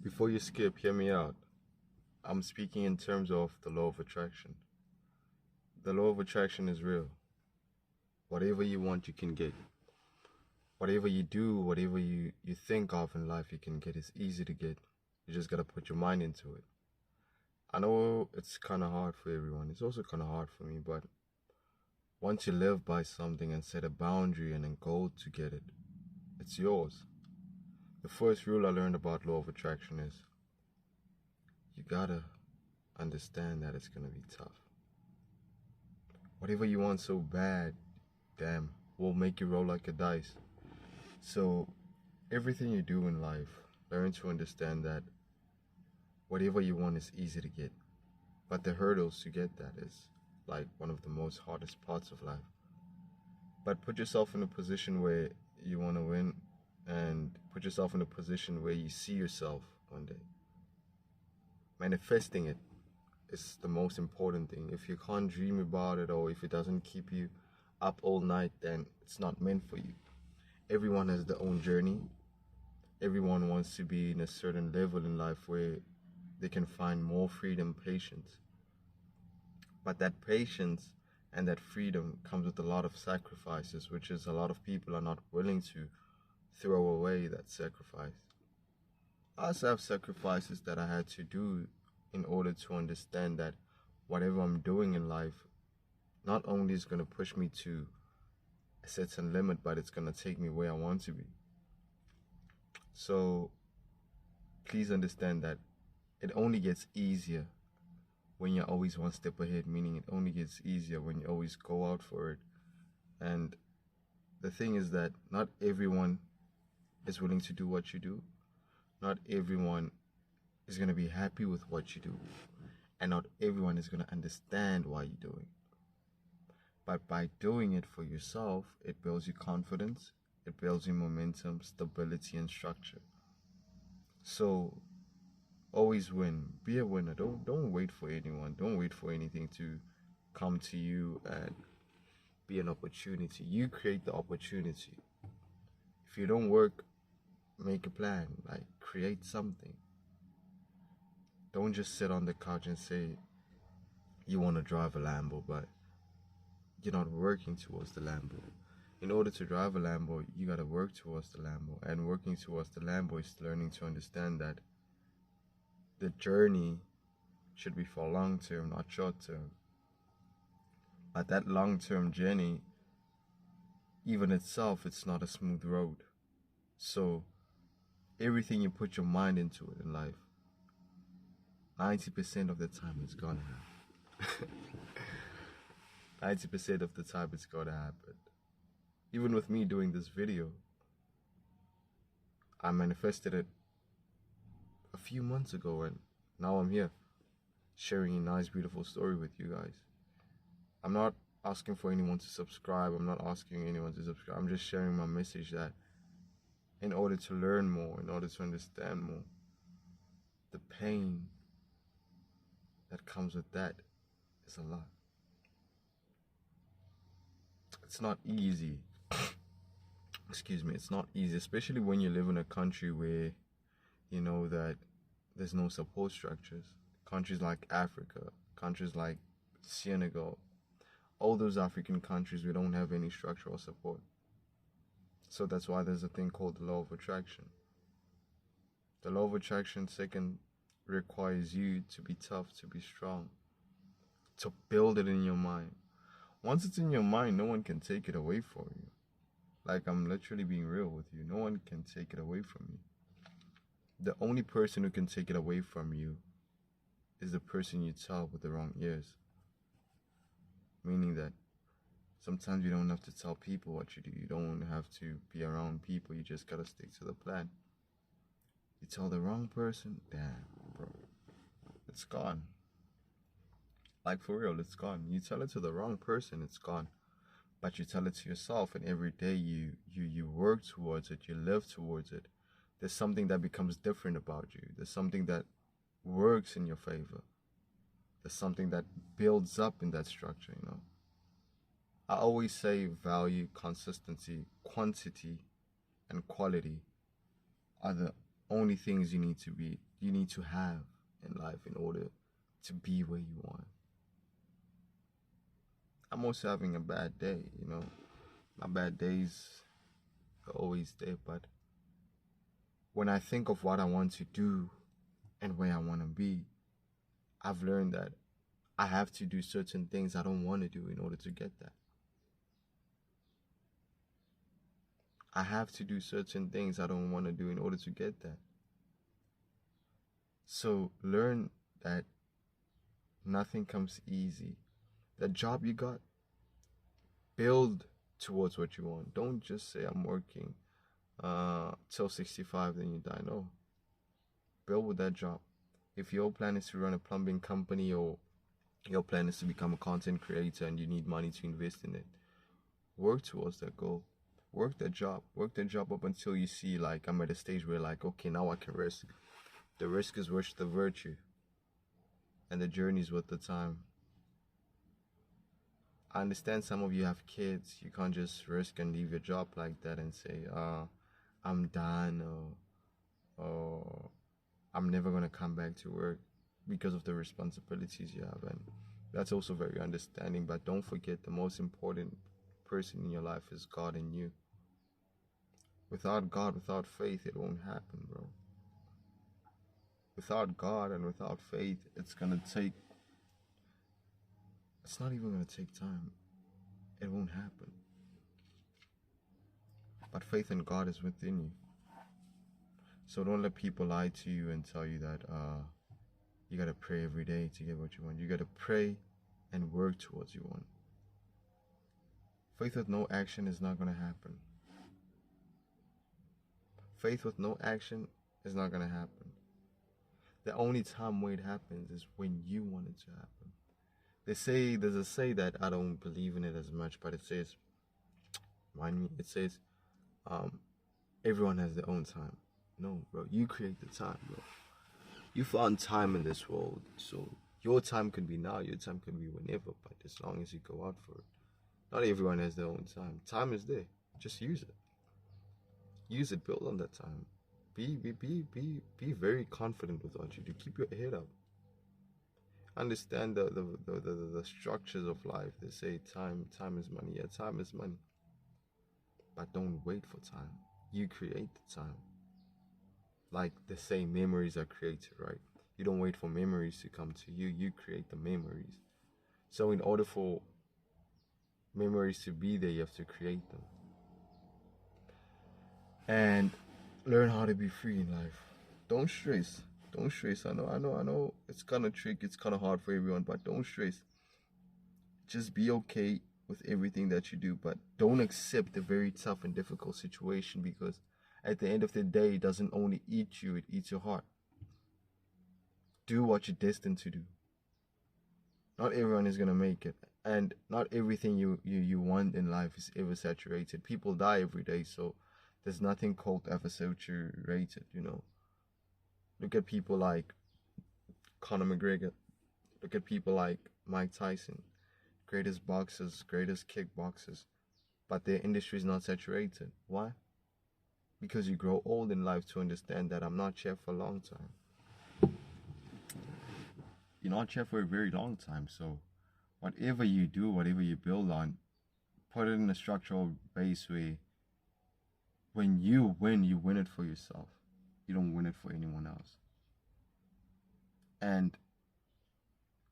Before you skip, hear me out. I'm speaking in terms of the law of attraction. The law of attraction is real. Whatever you want, you can get. Whatever you do, whatever you think of in life, you can get. It's easy to get. You just gotta put your mind into it. I know it's kind of hard for everyone. It's also kind of hard for me, but once you live by something and set a boundary and a goal to get it, it's yours. The first rule I learned about law of attraction is you gotta understand that it's gonna be tough. Whatever you want so bad, damn, will make you roll like a dice. So everything you do in life, learn to understand that whatever you want is easy to get, but the hurdles to get that is like one of the most hardest parts of life. But put yourself in a position where you want to win, and put yourself in a position where you see yourself one day. Manifesting it is the most important thing. If you can't dream about it, or if it doesn't keep you up all night, then it's not meant for you. Everyone has their own journey. Everyone wants to be in a certain level in life where they can find more freedom, patience. But that patience and that freedom comes with a lot of sacrifices, which is a lot of people are not willing to throw away that sacrifice. I also have sacrifices that I had to do in order to understand that whatever I'm doing in life not only is going to push me to a certain limit, but it's going to take me where I want to be. So please understand that it only gets easier when you're always one step ahead, meaning it only gets easier when you always go out for it. And the thing is that not everyone is willing to do what you do. Not everyone is going to be happy with what you do. And not everyone is going to understand why you're doing it. But by doing it for yourself, it builds you confidence, it builds you momentum, stability, and structure. So always win. Be a winner. Don't wait for anyone. Don't wait for anything to come to you and be an opportunity. You create the opportunity. If you don't work, make a plan. Like, create something. Don't just sit on the couch and say you want to drive a Lambo, but you're not working towards the Lambo. In order to drive a Lambo, you got to work towards the Lambo. And working towards the Lambo is learning to understand that the journey should be for long term, not short term. But that long term journey, even itself, it's not a smooth road. So everything you put your mind into it in life, 90% of the time it's gonna happen. 90% of the time it's gonna happen. Even with me doing this video, I manifested it a few months ago, and now I'm here sharing a nice, beautiful story with you guys. I'm not asking for anyone to subscribe. I'm not asking anyone to subscribe. I'm just sharing my message that in order to learn more, in order to understand more, the pain that comes with that is a lot. It's not easy. Excuse me, it's not easy, especially when you live in a country where you know that there's no support structures. Countries like Africa, countries like Senegal, all those African countries, we don't have any structural support. So that's why there's a thing called the law of attraction. The law of attraction, second, requires you to be tough, to be strong, to build it in your mind. Once it's in your mind, no one can take it away from you. Like, I'm literally being real with you. No one can take it away from you. The only person who can take it away from you is the person you tell with the wrong ears. Meaning that sometimes you don't have to tell people what you do. You don't have to be around people. You just gotta stick to the plan. You tell the wrong person, damn, bro, it's gone. Like, for real, it's gone. You tell it to the wrong person, it's gone. But you tell it to yourself, and every day you work towards it, you live towards it. There's something that becomes different about you. There's something that works in your favor. There's something that builds up in that structure, you know. I always say value, consistency, quantity, and quality are the only things you need to have in life in order to be where you want. I'm also having a bad day, you know. My bad days are always there, but when I think of what I want to do and where I want to be, I've learned that I have to do certain things I don't want to do in order to get that. I have to do certain things I don't want to do in order to get that. So learn that nothing comes easy. The job you got, build towards what you want. Don't just say I'm working till 65, then you die. No. Build with that job. If your plan is to run a plumbing company, or your plan is to become a content creator and you need money to invest in it, work towards that goal. Work that job. Work that job up until you see, like, I'm at a stage where, like, okay, now I can risk. The risk is worth the virtue. And the journey is worth the time. I understand some of you have kids. You can't just risk and leave your job like that and say, I'm done, or I'm never going to come back to work because of the responsibilities you have. And that's also very understanding. But don't forget, the most important person in your life is God and you. Without God, without faith, it won't happen, bro. Without God and without faith, it's not even going to take time. It won't happen. But faith in God is within you. So don't let people lie to you and tell you that you got to pray every day to get what you want. You got to pray and work towards what you want. Faith with no action is not going to happen. Faith with no action is not going to happen. The only time where it happens is when you want it to happen. There's a say that I don't believe in it as much, but it says, everyone has their own time. No, bro, you create the time, bro. You found time in this world, so your time could be now, your time could be whenever, but as long as you go out for it. Not everyone has their own time. Time is there. Just use it. Use it, build on that time. Be very confident with what you do. Keep your head up. Understand the structures of life. They say time is money. Yeah, time is money. But don't wait for time. You create the time. Like they say, memories are created, right? You don't wait for memories to come to you. You create the memories. So in order for memories to be there, you have to create them. And learn how to be free in life. Don't stress. Don't stress. I know. It's kind of tricky. It's kind of hard for everyone, but don't stress. Just be okay with everything that you do, but don't accept a very tough and difficult situation, because at the end of the day, it doesn't only eat you, it eats your heart. Do what you're destined to do. Not everyone is going to make it, and not everything you want in life is ever saturated. People die every day, so there's nothing called ever saturated, you know. Look at people like Conor McGregor. Look at people like Mike Tyson. Greatest boxers, greatest kickboxers. But their industry is not saturated. Why? Because you grow old in life to understand that I'm not here for a long time. You're not here for a very long time. So whatever you do, whatever you build on, put it in a structural base where when you win it for yourself. You don't win it for anyone else. And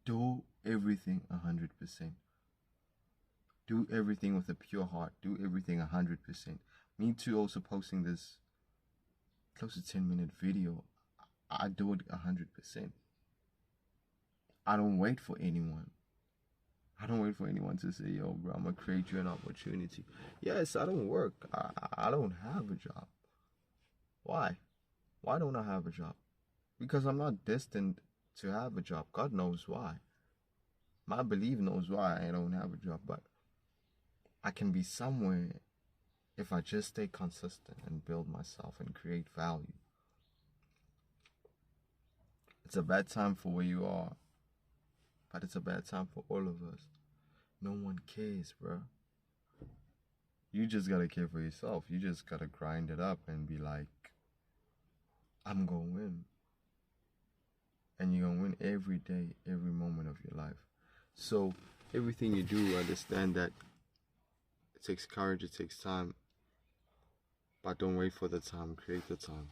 do everything 100%. Do everything with a pure heart. Do everything 100%. Me too, also posting this close to 10-minute video. I do it 100%. I don't wait for anyone. I don't wait for anyone to say, yo, bro, I'm going to create you an opportunity. Yes, I don't work. I don't have a job. Why? Why don't I have a job? Because I'm not destined to have a job. God knows why. My belief knows why I don't have a job. But I can be somewhere if I just stay consistent and build myself and create value. It's a bad time for where you are, but it's a bad time for all of us. No one cares, bro. You just gotta care for yourself. You just gotta grind it up and be like, I'm going to win. And you're going to win every day, every moment of your life. So everything you do, understand that it takes courage, it takes time. But don't wait for the time, create the time.